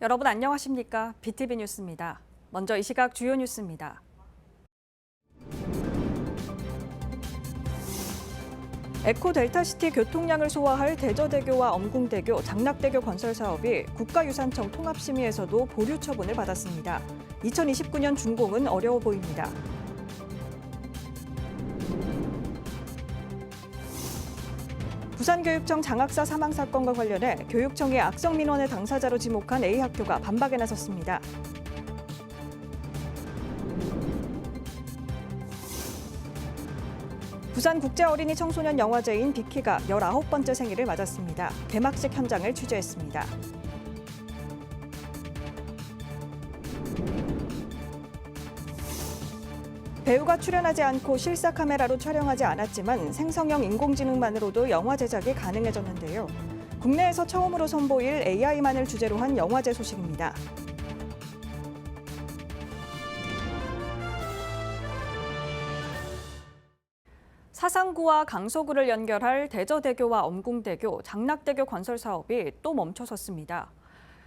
여러분 안녕하십니까? BTV 뉴스입니다. 먼저 이 시각 주요 뉴스입니다. 에코델타시티 교통량을 소화할 대저대교와 엄궁대교, 장락대교 건설 사업이 국가유산청 통합심의에서도 보류 처분을 받았습니다. 2029년 준공은 어려워 보입니다. 부산교육청 장학사 사망 사건과 관련해 교육청이 악성 민원의 당사자로 지목한 A학교가 반박에 나섰습니다. 부산국제어린이 청소년 영화제인 빅키가 19번째 생일을 맞았습니다. 개막식 현장을 취재했습니다. 배우가 출연하지 않고 실사 카메라로 촬영하지 않았지만 생성형 인공지능만으로도 영화 제작이 가능해졌는데요. 국내에서 처음으로 선보일 AI만을 주제로 한 영화제 소식입니다. 사상구와 강서구를 연결할 대저대교와 엄궁대교, 장락대교 건설 사업이 또 멈춰섰습니다.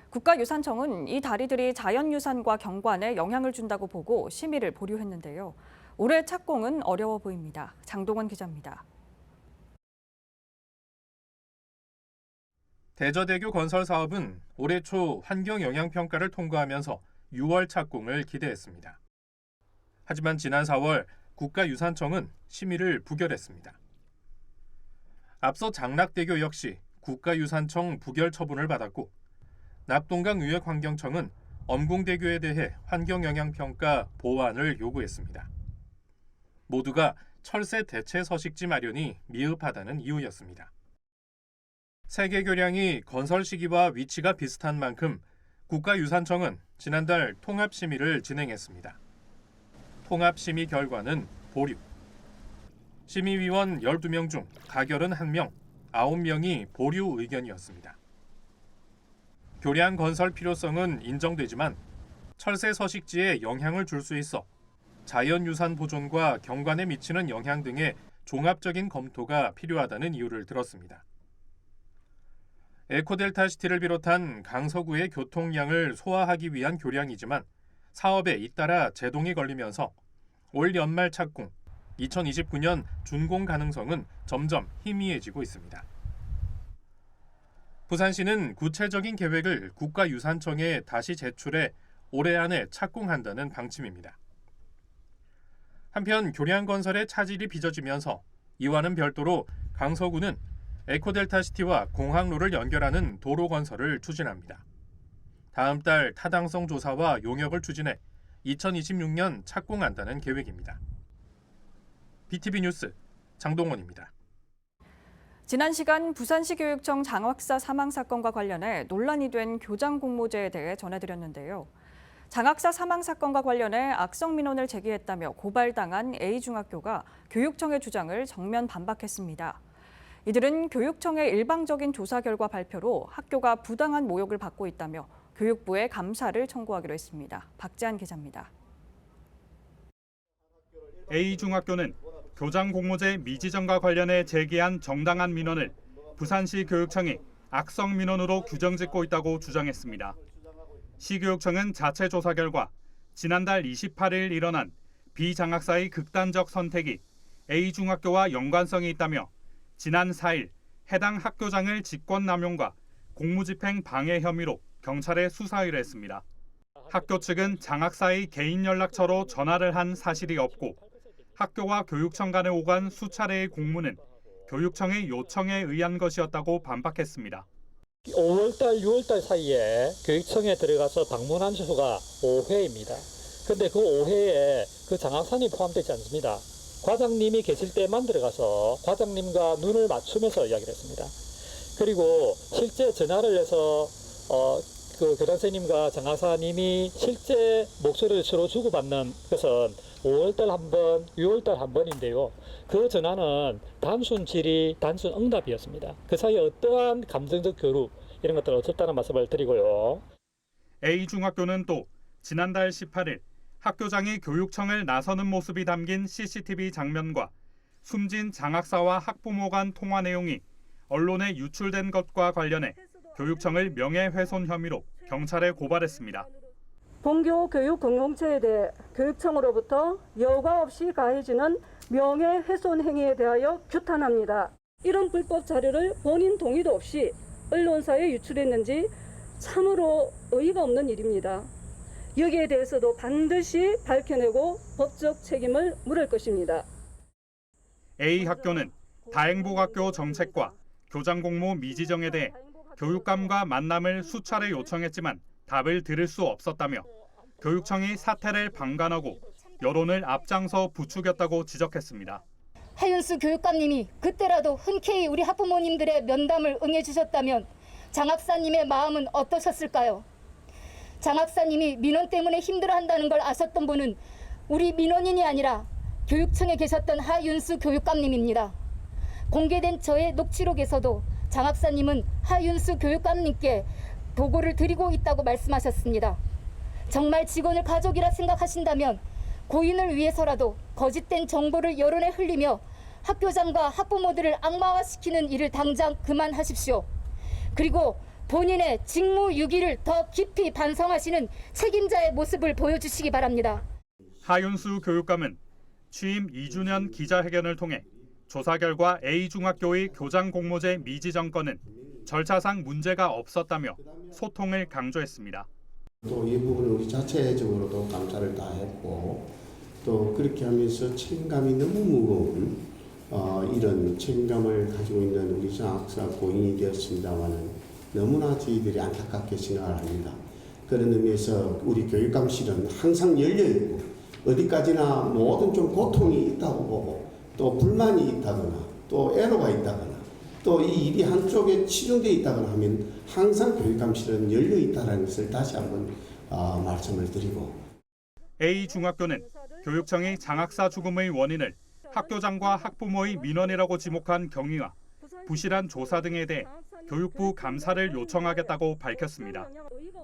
국가유산청은 이 다리들이 자연유산과 경관에 영향을 준다고 보고 심의를 보류했는데요. 올해 착공은 어려워 보입니다. 장동원 기자입니다. 대저대교 건설 사업은 올해 초 환경영향평가를 통과하면서 6월 착공을 기대했습니다. 하지만 지난 4월 국가유산청은 심의를 부결했습니다. 앞서 장락대교 역시 국가유산청 부결 처분을 받았고 낙동강유역환경청은 엄궁대교에 대해 환경영향평가 보완을 요구했습니다. 모두가 철새 대체 서식지 마련이 미흡하다는 이유였습니다. 세계 교량이 건설 시기와 위치가 비슷한 만큼 국가유산청은 지난달 통합심의를 진행했습니다. 통합심의 결과는 보류. 심의위원 12명 중 가결은 1명, 9명이 보류 의견이었습니다. 교량 건설 필요성은 인정되지만 철새 서식지에 영향을 줄 수 있어 자연유산 보존과 경관에 미치는 영향 등의 종합적인 검토가 필요하다는 이유를 들었습니다. 에코델타시티를 비롯한 강서구의 교통량을 소화하기 위한 교량이지만 사업에 잇따라 제동이 걸리면서 올 연말 착공, 2029년 준공 가능성은 점점 희미해지고 있습니다. 부산시는 구체적인 계획을 국가유산청에 다시 제출해 올해 안에 착공한다는 방침입니다. 한편 교량 건설의 차질이 빚어지면서 이와는 별도로 강서구는 에코델타시티와 공항로를 연결하는 도로 건설을 추진합니다. 다음 달 타당성 조사와 용역을 추진해 2026년 착공한다는 계획입니다. BTV 뉴스 장동원입니다. 지난 시간 부산시 교육청 장학사 사망 사건과 관련해 논란이 된 교장 공모제에 대해 전해드렸는데요. 장학사 사망 사건과 관련해 악성 민원을 제기했다며 고발당한 A중학교가 교육청의 주장을 정면 반박했습니다. 이들은 교육청의 일방적인 조사 결과 발표로 학교가 부당한 모욕을 받고 있다며 교육부에 감사를 청구하기로 했습니다. 박지한 기자입니다. A중학교는 교장 공모제 미지정과 관련해 제기한 정당한 민원을 부산시 교육청이 악성 민원으로 규정짓고 있다고 주장했습니다. 시교육청은 자체 조사 결과 지난달 28일 일어난 비장학사의 극단적 선택이 A중학교와 연관성이 있다며 지난 4일 해당 학교장을 직권남용과 공무집행 방해 혐의로 경찰에 수사 의뢰했습니다. 학교 측은 장학사의 개인 연락처로 전화를 한 사실이 없고 학교와 교육청 간에 오간 수차례의 공문은 교육청의 요청에 의한 것이었다고 반박했습니다. 5월달, 6월달 사이에 교육청에 들어가서 방문한 주소가 5회입니다. 그런데 그 5회에 그 장학사님이 포함되지 않습니다. 과장님이 계실 때만 들어가서 과장님과 눈을 맞추면서 이야기를 했습니다. 그리고 실제 전화를 해서 그 교장선생님과 장학사님이 실제 목소리를 서로 주고받는 것은 5월달 한 번, 6월달 한 번인데요. 그 전화는 단순 질의, 단순 응답이었습니다. 그 사이에 어떠한 감정적 교류 이런 것들은 없었다는 말씀을 드리고요. A중학교는 또 지난달 18일 학교장이 교육청을 나서는 모습이 담긴 CCTV 장면과 숨진 장학사와 학부모 간 통화 내용이 언론에 유출된 것과 관련해 교육청을 명예훼손 혐의로 경찰에 고발했습니다. 본교 교육 공동체에 대해 교육청으로부터 여과 없이 가해지는 명예훼손 행위에 대하여 규탄합니다. 이런 불법 자료를 본인 동의도 없이 언론사에 유출했는지 참으로 어이가 없는 일입니다. 여기에 대해서도 반드시 밝혀내고 법적 책임을 물을 것입니다. A 학교는 다행복학교 정책과 교장 공모 미지정에 대해 교육감과 만남을 수차례 요청했지만 답을 들을 수 없었다며 교육청이 사태를 방관하고 여론을 앞장서 부추겼다고 지적했습니다. 하윤수 교육감님이 그때라도 흔쾌히 우리 학부모님들의 면담을 응해주셨다면 장학사님의 마음은 어떠셨을까요? 장학사님이 민원 때문에 힘들어한다는 걸 아셨던 분은 우리 민원인이 아니라 교육청에 계셨던 하윤수 교육감님입니다. 공개된 저의 녹취록에서도 장학사님은 하윤수 교육감님께 보고를 드리고 있다고 말씀하셨습니다. 정말 직원을 가족이라 생각하신다면 고인을 위해서라도 거짓된 정보를 여론에 흘리며 학교장과 학부모들을 악마화시키는 일을 당장 그만하십시오. 그리고 본인의 직무유기를 더 깊이 반성하시는 책임자의 모습을 보여주시기 바랍니다. 하윤수 교육감은 취임 2주년 기자회견을 통해 조사 결과 A중학교의 교장 공모제 미지정 건은 절차상 문제가 없었다며 소통을 강조했습니다. 또 이 부분은 우리 자체적으로도 감사를 다 했고 또 그렇게 하면서 책임감이 너무 무거운 이런 책임감을 가지고 있는 우리 장학사 고인이 되었습니다마는 너무나 저희들이 안타깝게 생각을 합니다. 그런 의미에서 우리 교육감실은 항상 열려있고 어디까지나 모든 좀 고통이 있다고 보고 또 불만이 있다거나 또 애로가 있다거나 또 이 일이 한쪽에 치중되어 있다거나 하면 항상 교육감실은 열려있다는 것을 다시 한번 말씀을 드리고 A중학교는 교육청이 장학사 죽음의 원인을 학교장과 학부모의 민원이라고 지목한 경위와 부실한 조사 등에 대해 교육부 감사를 요청하겠다고 밝혔습니다.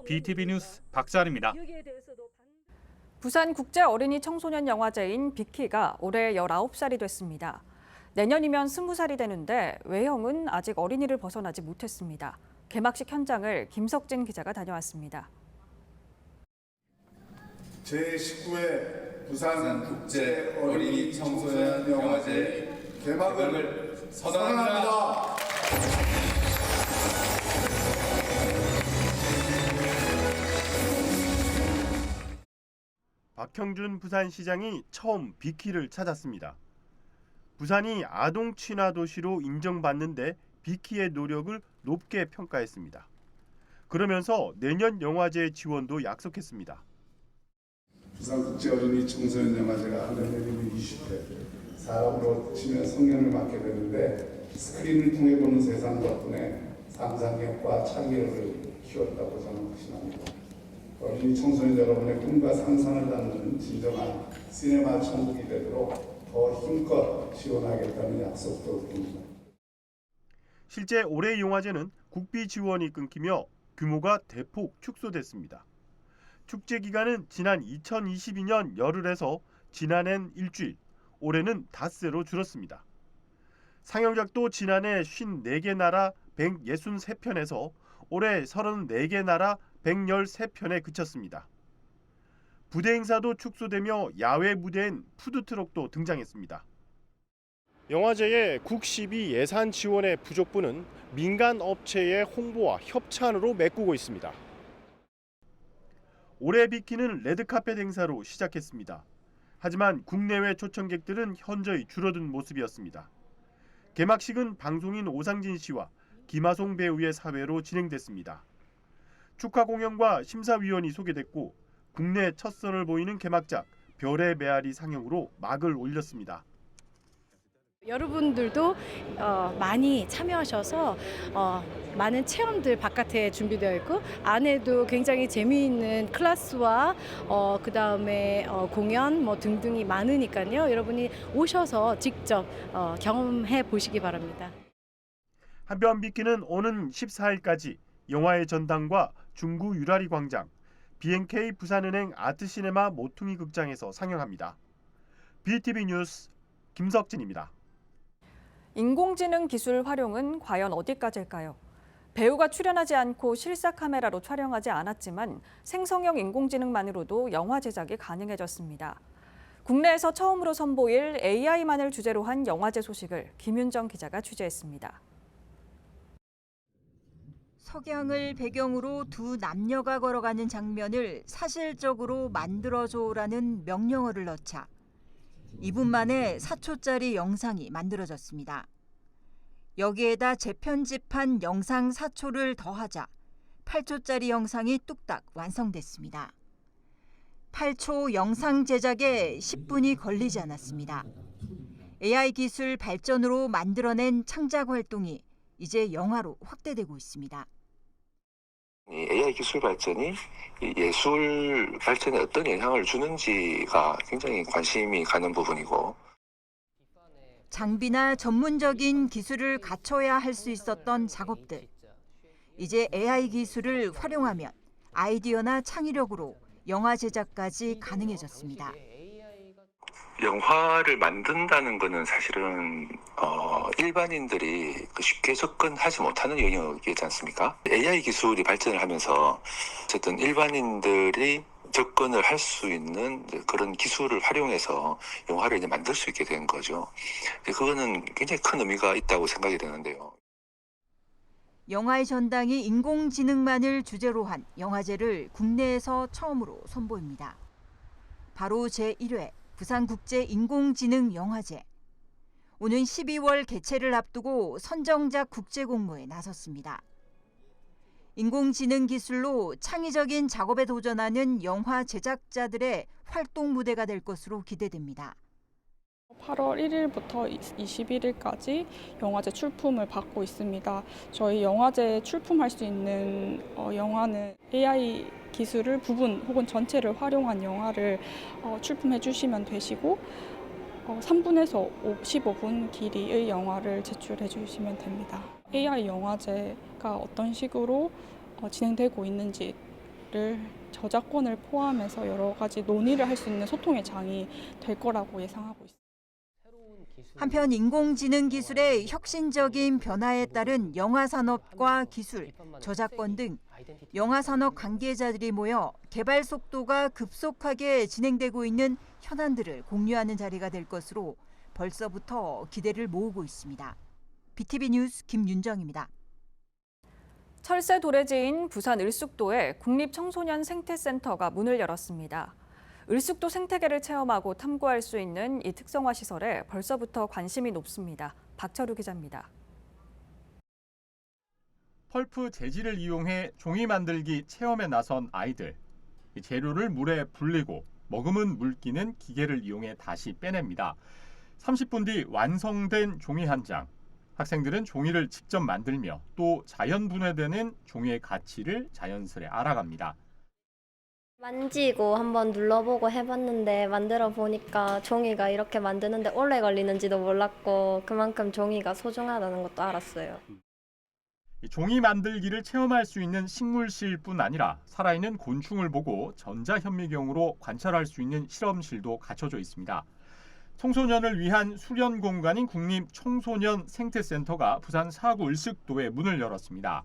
BTV 뉴스 박찬입니다. 부산 국제 어린이 청소년 영화제인 빅키가 올해 19살이 됐습니다. 내년이면 20살이 되는데 외형은 아직 어린이를 벗어나지 못했습니다. 개막식 현장을 김석진 기자가 다녀왔습니다. 제19회 부산 국제 어린이 청소년 영화제 개막을 선언합니다. 박형준 부산시장이 처음 빅키를 찾았습니다. 부산이 아동 친화 도시로 인정받는데 빅키의 노력을 높게 평가했습니다. 그러면서 내년 영화제 지원도 약속했습니다. 부산국제 어린이 청소년 영화제가 내년 20회 사람으로 치면 성년을 맞게 되는데 스크린을 통해 보는 세상 덕분에 상상력과 창의력을 키웠다고 저는 확신합니다. 어린이 청소년 여러분의 꿈과 상상을 담는 진정한 시네마 천국이 되도록 더 힘껏 지원하겠다는 약속도 드립니다. 실제 올해 영화제는 국비 지원이 끊기며 규모가 대폭 축소됐습니다. 축제 기간은 지난 2022년 열흘에서 지난해는 일주일, 올해는 닷새로 줄었습니다. 상영작도 지난해 54개 나라 163편에서 올해 34개 나라 113편에 그쳤습니다. 부대 행사도 축소되며 야외 무대엔 푸드트럭도 등장했습니다. 영화제의 국시비 예산 지원의 부족분은 민간 업체의 홍보와 협찬으로 메꾸고 있습니다. 올해 빅키는 레드카펫 행사로 시작했습니다. 하지만 국내외 초청객들은 현저히 줄어든 모습이었습니다. 개막식은 방송인 오상진 씨와 김하송 배우의 사회로 진행됐습니다. 축하 공연과 심사위원이 소개됐고 국내 첫 선을 보이는 개막작 별의 메아리 상영으로 막을 올렸습니다. 여러분들도 많이 참여하셔서 많은 체험들 바깥에 준비되어 있고 안에도 굉장히 재미있는 클래스와 그다음에 공연 등등이 많으니까요. 여러분이 오셔서 직접 경험해 보시기 바랍니다. 한편 빅키는 오는 14일까지 영화의 전당과 중구 유라리 광장, B&K 부산은행 아트시네마 모퉁이 극장에서 상영합니다. BTV 뉴스 김석진입니다. 인공지능 기술 활용은 과연 어디까지일까요? 배우가 출연하지 않고 실사 카메라로 촬영하지 않았지만 생성형 인공지능만으로도 영화 제작이 가능해졌습니다. 국내에서 처음으로 선보일 AI만을 주제로 한 영화제 소식을 김윤정 기자가 취재했습니다. 석양을 배경으로 두 남녀가 걸어가는 장면을 사실적으로 만들어줘라는 명령어를 넣자 2분 만에 4초짜리 영상이 만들어졌습니다. 여기에다 재편집한 영상 4초를 더하자 8초짜리 영상이 뚝딱 완성됐습니다. 8초 영상 제작에 10분이 걸리지 않았습니다. AI 기술 발전으로 만들어낸 창작 활동이 이제 영화로 확대되고 있습니다. AI 기술 발전이 예술 발전에 어떤 영향을 주는지가 굉장히 관심이 가는 부분이고, 장비나 전문적인 기술을 갖춰야 할 수 있었던 작업들. 이제 AI 기술을 활용하면 아이디어나 창의력으로 영화 제작까지 가능해졌습니다. 영화를 만든다는 것은 사실은 일반인들이 쉽게 접근하지 못하는 영역이지 않습니까? AI 기술이 발전을 하면서 어쨌든 일반인들이 접근을 할 수 있는 그런 기술을 활용해서 영화를 이제 만들 수 있게 된 거죠. 그거는 굉장히 큰 의미가 있다고 생각이 되는데요. 영화의 전당이 인공지능만을 주제로 한 영화제를 국내에서 처음으로 선보입니다. 바로 제1회 부산국제인공지능영화제. 오는 12월 개최를 앞두고 선정작 국제공모에 나섰습니다. 인공지능 기술로 창의적인 작업에 도전하는 영화 제작자들의 활동 무대가 될 것으로 기대됩니다. 8월 1일부터 21일까지 영화제 출품을 받고 있습니다. 저희 영화제에 출품할 수 있는 영화는 AI 기술을 부분 혹은 전체를 활용한 영화를 출품해 주시면 되시고 3분에서 15분 길이의 영화를 제출해 주시면 됩니다. AI 영화제가 어떤 식으로 진행되고 있는지를 저작권을 포함해서 여러 가지 논의를 할 수 있는 소통의 장이 될 거라고 예상하고 있습니다. 한편 인공지능 기술의 혁신적인 변화에 따른 영화산업과 기술, 저작권 등 영화산업 관계자들이 모여 개발 속도가 급속하게 진행되고 있는 현안들을 공유하는 자리가 될 것으로 벌써부터 기대를 모으고 있습니다. BTV 뉴스 김윤정입니다. 철새 도래지인 부산 을숙도에 국립청소년 생태센터가 문을 열었습니다. 을숙도 생태계를 체험하고 탐구할 수 있는 이 특성화 시설에 벌써부터 관심이 높습니다. 박철우 기자입니다. 펄프 재질을 이용해 종이 만들기 체험에 나선 아이들. 재료를 물에 불리고 머금은 물기는 기계를 이용해 다시 빼냅니다. 30분 뒤 완성된 종이 한 장. 학생들은 종이를 직접 만들며 또 자연 분해되는 종이의 가치를 자연스레 알아갑니다. 만지고 한번 눌러보고 해봤는데 만들어 보니까 종이가 이렇게 만드는데 오래 걸리는지도 몰랐고 그만큼 종이가 소중하다는 것도 알았어요. 종이 만들기를 체험할 수 있는 식물실뿐 아니라 살아있는 곤충을 보고 전자현미경으로 관찰할 수 있는 실험실도 갖춰져 있습니다. 청소년을 위한 수련 공간인 국립청소년 생태센터가 부산 사구 을숙도에 문을 열었습니다.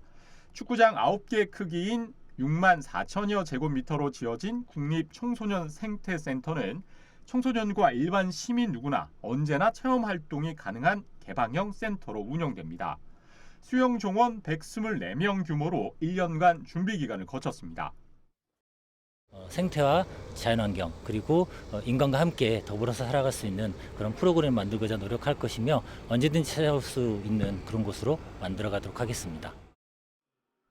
축구장 9개 크기인 6만 4천여 제곱미터로 지어진 국립청소년 생태센터는 청소년과 일반 시민 누구나 언제나 체험 활동이 가능한 개방형 센터로 운영됩니다. 수용 종원 124명 규모로 1년간 준비 기간을 거쳤습니다. 생태와 자연환경 그리고 인간과 함께 더불어서 살아갈 수 있는 그런 프로그램을 만들고자 노력할 것이며 언제든지 찾아올 수 있는 그런 곳으로 만들어가도록 하겠습니다.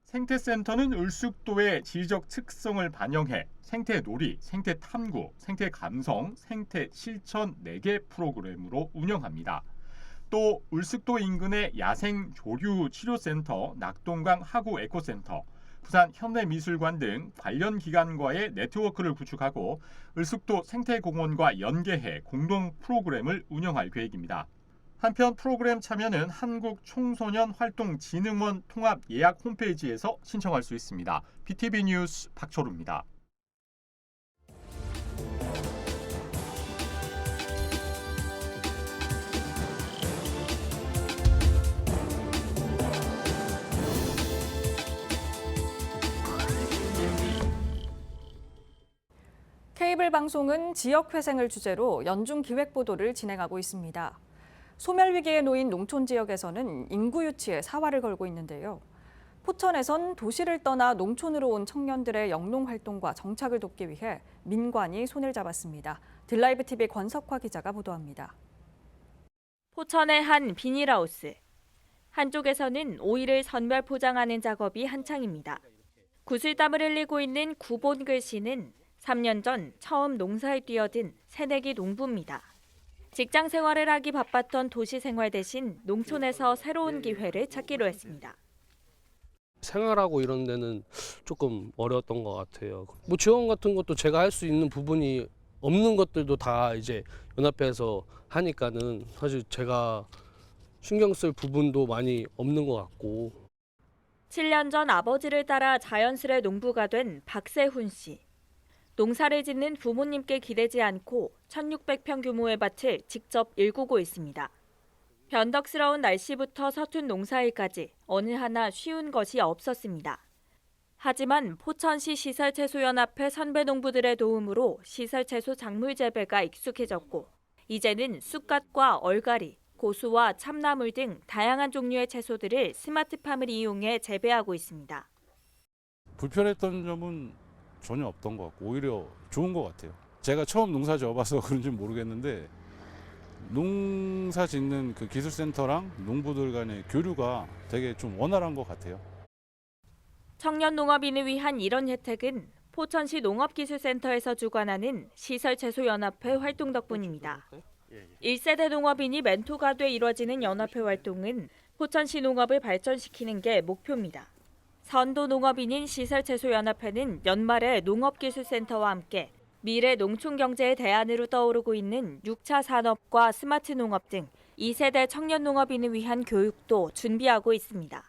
생태센터는 을숙도의 지리적 특성을 반영해 생태 놀이, 생태 탐구, 생태 감성, 생태 실천 4개 프로그램으로 운영합니다. 또 을숙도 인근의 야생 조류 치료센터, 낙동강 하구 에코센터, 부산 현대미술관 등 관련 기관과의 네트워크를 구축하고 을숙도 생태공원과 연계해 공동 프로그램을 운영할 계획입니다. 한편 프로그램 참여는 한국청소년활동진흥원 통합 예약 홈페이지에서 신청할 수 있습니다. BTV 뉴스 박철우입니다. 케이블 방송은 지역 회생을 주제로 연중 기획 보도를 진행하고 있습니다. 소멸 위기에 놓인 농촌 지역에서는 인구 유치에 사활을 걸고 있는데요. 포천에선 도시를 떠나 농촌으로 온 청년들의 영농 활동과 정착을 돕기 위해 민관이 손을 잡았습니다. 딜라이브 TV 권석화 기자가 보도합니다. 포천의 한 비닐하우스. 한쪽에서는 오이를 선별 포장하는 작업이 한창입니다. 구슬땀을 흘리고 있는 구본글 씨는 3년 전 처음 농사에 뛰어든 새내기 농부입니다. 직장 생활을 하기 바빴던 도시 생활 대신 농촌에서 새로운 기회를 찾기로 했습니다. 생활하고 이런 데는 조금 어려웠던 것 같아요. 뭐 지원 같은 것도 제가 할 수 있는 부분이 없는 것들도 다 이제 연합회에서 하니까는 사실 제가 신경 쓸 부분도 많이 없는 것 같고. 7년 전 아버지를 따라 자연스레 농부가 된 박세훈 씨. 농사를 짓는 부모님께 기대지 않고 1,600평 규모의 밭을 직접 일구고 있습니다. 변덕스러운 날씨부터 서툰 농사일까지 어느 하나 쉬운 것이 없었습니다. 하지만 포천시 시설채소연합회 선배 농부들의 도움으로 시설채소 작물 재배가 익숙해졌고 이제는 쑥갓과 얼갈이, 고수와 참나물 등 다양한 종류의 채소들을 스마트팜을 이용해 재배하고 있습니다. 불편했던 점은 전혀 없던 것 같고 오히려 좋은 것 같아요. 제가 처음 농사 지어봐서 그런지 모르겠는데 농사 짓는 그 기술센터랑 농부들 간의 교류가 되게 좀 원활한 것 같아요. 청년 농업인을 위한 이런 혜택은 포천시 농업기술센터에서 주관하는 시설채소연합회 활동 덕분입니다. 1세대 농업인이 멘토가 돼 이뤄지는 연합회 활동은 포천시 농업을 발전시키는 게 목표입니다. 선도 농업인인 시설채소연합회는 연말에 농업기술센터와 함께 미래 농촌경제의 대안으로 떠오르고 있는 6차 산업과 스마트 농업 등 2세대 청년 농업인을 위한 교육도 준비하고 있습니다.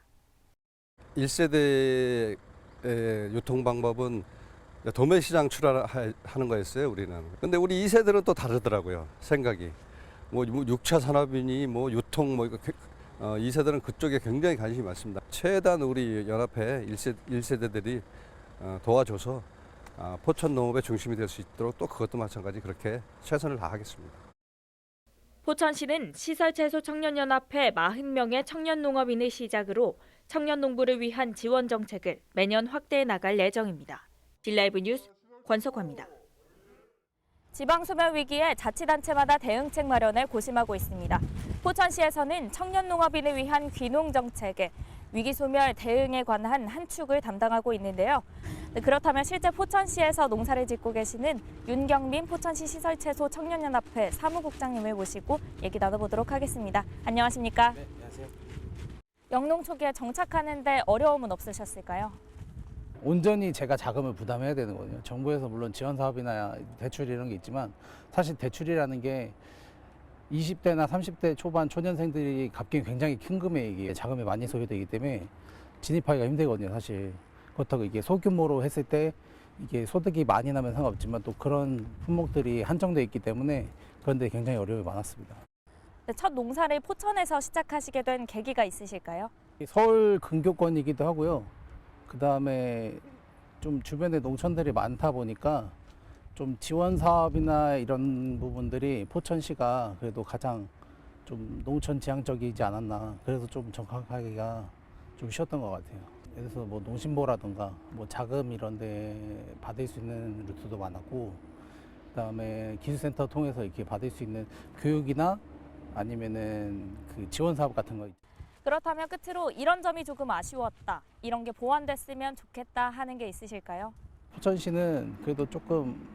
1세대의 유통 방법은 도매시장 출하하는 거였어요, 우리는. 근데 우리 2세대는 또 다르더라고요, 생각이. 뭐 6차 산업이니 뭐 유통 뭐 2세대는 그쪽에 굉장히 관심이 많습니다. 최대한 우리 연합회 1세대들이 도와줘서 포천 농업의 중심이 될 수 있도록 또 그것도 마찬가지 그렇게 최선을 다하겠습니다. 포천시는 시설채소 청년연합회 40명의 청년 농업인을 시작으로 청년 농부를 위한 지원 정책을 매년 확대해 나갈 예정입니다. 딜라이브 뉴스 권석화입니다. 지방 소멸 위기에 자치단체마다 대응책 마련을 고심하고 있습니다. 포천시에서는 청년 농업인을 위한 귀농 정책에 위기 소멸 대응에 관한 한 축을 담당하고 있는데요. 그렇다면 실제 포천시에서 농사를 짓고 계시는 윤경민 포천시 시설채소 청년연합회 사무국장님을 모시고 얘기 나눠보도록 하겠습니다. 안녕하십니까? 네, 안녕하세요. 영농 초기에 정착하는데 어려움은 없으셨을까요? 온전히 제가 자금을 부담해야 되는 거든요. 정부에서 물론 지원 사업이나 대출 이런 게 있지만 사실 대출이라는 게 20대나 30대 초반 초년생들이 갚기엔 굉장히 큰 금액이에요. 자금이 많이 소요되기 때문에 진입하기가 힘들거든요, 사실. 그렇다고 이게 소규모로 했을 때 이게 소득이 많이 나면 상관없지만 또 그런 품목들이 한정돼 있기 때문에 그런 데 굉장히 어려움이 많았습니다. 첫 농사를 포천에서 시작하시게 된 계기가 있으실까요? 서울 근교권이기도 하고요. 그다음에 좀 주변에 농촌들이 많다 보니까 좀 지원 사업이나 이런 부분들이 포천시가 그래도 가장 좀 농촌 지향적이지 않았나. 그래서 좀 정착하기가 좀 쉬웠던 것 같아요. 그래서 뭐 농신보라든가 뭐 자금 이런 데 받을 수 있는 루트도 많았고, 그다음에 기술센터 통해서 이렇게 받을 수 있는 교육이나 아니면은 그 지원 사업 같은 거. 그렇다면 끝으로 이런 점이 조금 아쉬웠다, 이런 게 보완됐으면 좋겠다 하는 게 있으실까요? 포천시는 그래도 조금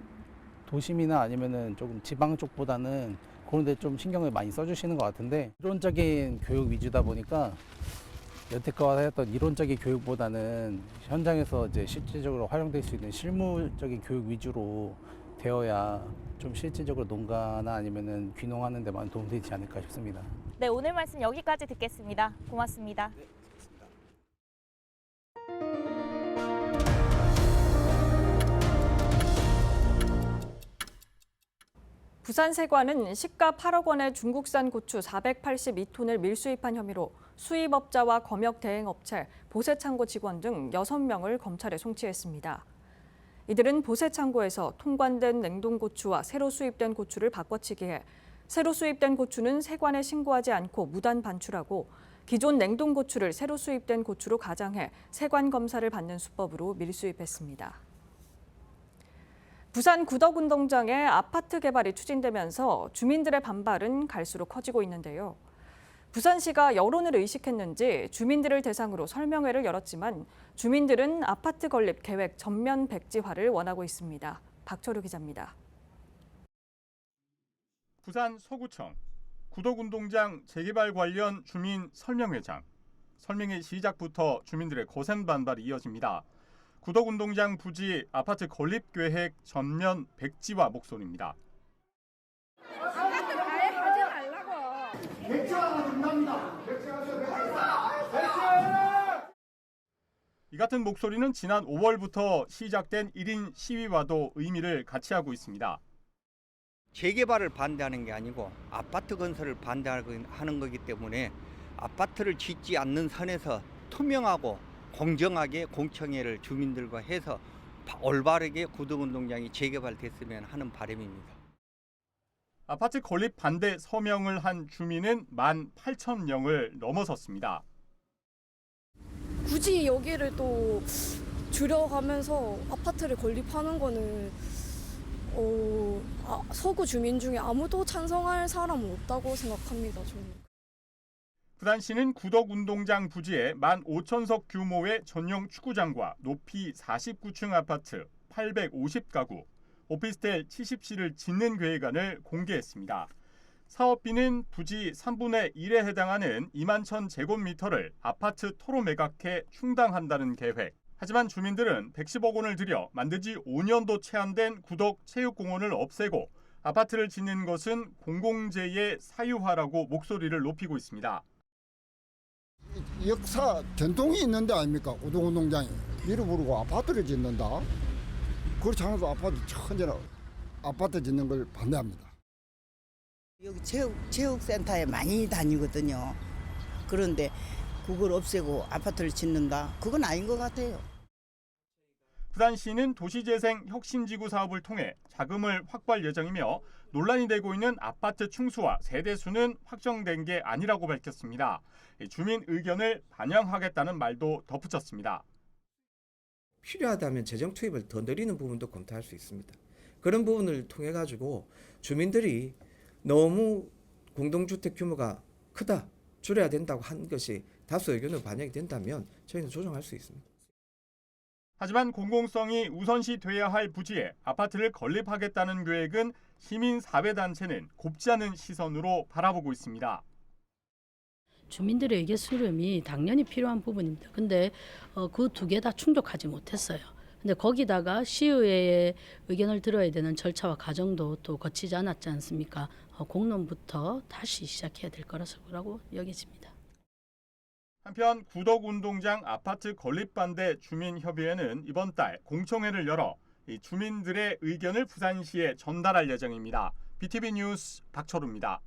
도심이나 아니면은 조금 지방 쪽보다는 그런 데 좀 신경을 많이 써주시는 것 같은데, 이론적인 교육 위주다 보니까 여태까지 했던 이론적인 교육보다는 현장에서 이제 실질적으로 활용될 수 있는 실무적인 교육 위주로 되어야 좀 실질적으로 농가나 아니면은 귀농하는 데만 도움되지 않을까 싶습니다. 네, 오늘 말씀 여기까지 듣겠습니다. 고맙습니다. 네. 부산세관은 시가 8억 원의 중국산 고추 482톤을 밀수입한 혐의로 수입업자와 검역 대행업체, 보세창고 직원 등 6명을 검찰에 송치했습니다. 이들은 보세 창고에서 통관된 냉동고추와 새로 수입된 고추를 바꿔치기해 새로 수입된 고추는 세관에 신고하지 않고 무단 반출하고 기존 냉동고추를 새로 수입된 고추로 가장해 세관 검사를 받는 수법으로 밀수입했습니다. 부산 구덕운동장에 아파트 개발이 추진되면서 주민들의 반발은 갈수록 커지고 있는데요. 부산시가 여론을 의식했는지 주민들을 대상으로 설명회를 열었지만 주민들은 아파트 건립 계획 전면 백지화를 원하고 있습니다. 박철우 기자입니다. 부산 서구청 구덕운동장 재개발 관련 주민 설명회장. 설명회 시작부터 주민들의 거센 반발이 이어집니다. 구덕운동장 부지 아파트 건립 계획 전면 백지화 목소리입니다. 이 같은 목소리는 지난 5월부터 시작된 1인 시위와도 의미를 같이 하고 있습니다. 재개발을 반대하는 게 아니고 아파트 건설을 반대하는 거기 때문에 아파트를 짓지 않는 선에서 투명하고 공정하게 공청회를 주민들과 해서 올바르게 구덕운동장이 재개발됐으면 하는 바람입니다. 아파트 건립 반대 서명을 한 주민은 18,000명을 넘어섰습니다. 굳이 여기를 또 줄여가면서 아파트를 건립하는 거는 서구 주민 중에 아무도 찬성할 사람은 없다고 생각합니다. 저는. 부산시는 구덕운동장 부지에 15,000석 규모의 전용 축구장과 높이 49층 아파트 850가구, 오피스텔 70실을 짓는 계획안을 공개했습니다. 사업비는 부지 3분의 1에 해당하는 21,000제곱미터를 아파트 토로 매각해 충당한다는 계획. 하지만 주민들은 110억 원을 들여 만든 지 5년도 채 안 된 구덕 체육공원을 없애고 아파트를 짓는 것은 공공재의 사유화라고 목소리를 높이고 있습니다. 역사 전통이 있는 데 아닙니까? 구덕운동장이 밀어부르고 아파트를 짓는다. 그렇지 않아도 아파트 천재나 아파트 짓는 걸 반대합니다. 여기 체육센터에 많이 다니거든요. 그런데 그걸 없애고 아파트를 짓는다? 그건 아닌 것 같아요. 부산시는 도시재생 혁신지구 사업을 통해 자금을 확보할 예정이며 논란이 되고 있는 아파트 층수와 세대수는 확정된 게 아니라고 밝혔습니다. 주민 의견을 반영하겠다는 말도 덧붙였습니다. 필요하다면 재정 투입을 더 늘리는 부분도 검토할 수 있습니다. 그런 부분을 통해 가지고 주민들이 너무 공동주택 규모가 크다, 줄여야 된다고 한 것이 다수 의견으로 반영이 된다면 저희는 조정할 수 있습니다. 하지만 공공성이 우선시 돼야 할 부지에 아파트를 건립하겠다는 계획은 시민사회단체는 곱지 않은 시선으로 바라보고 있습니다. 주민들의 의견 수렴이 당연히 필요한 부분입니다. 근데 그 두 개 다 충족하지 못했어요. 근데 거기다가 시의회의 의견을 들어야 되는 절차와 과정도 또 거치지 않았지 않습니까? 공론부터 다시 시작해야 될 거라고 여겨집니다. 한편 구덕운동장 아파트 건립 반대 주민협의회는 이번 달 공청회를 열어 주민들의 의견을 부산시에 전달할 예정입니다. BTV 뉴스 박철우입니다.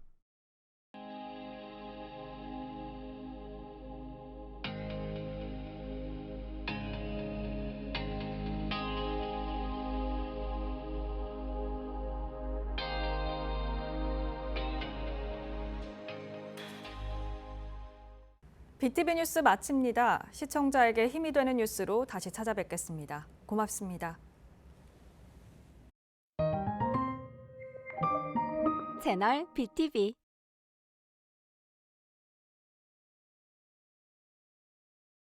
BTV 뉴스 마칩니다. 시청자에게 힘이 되는 뉴스로 다시 찾아뵙겠습니다. 고맙습니다. 채널 BTV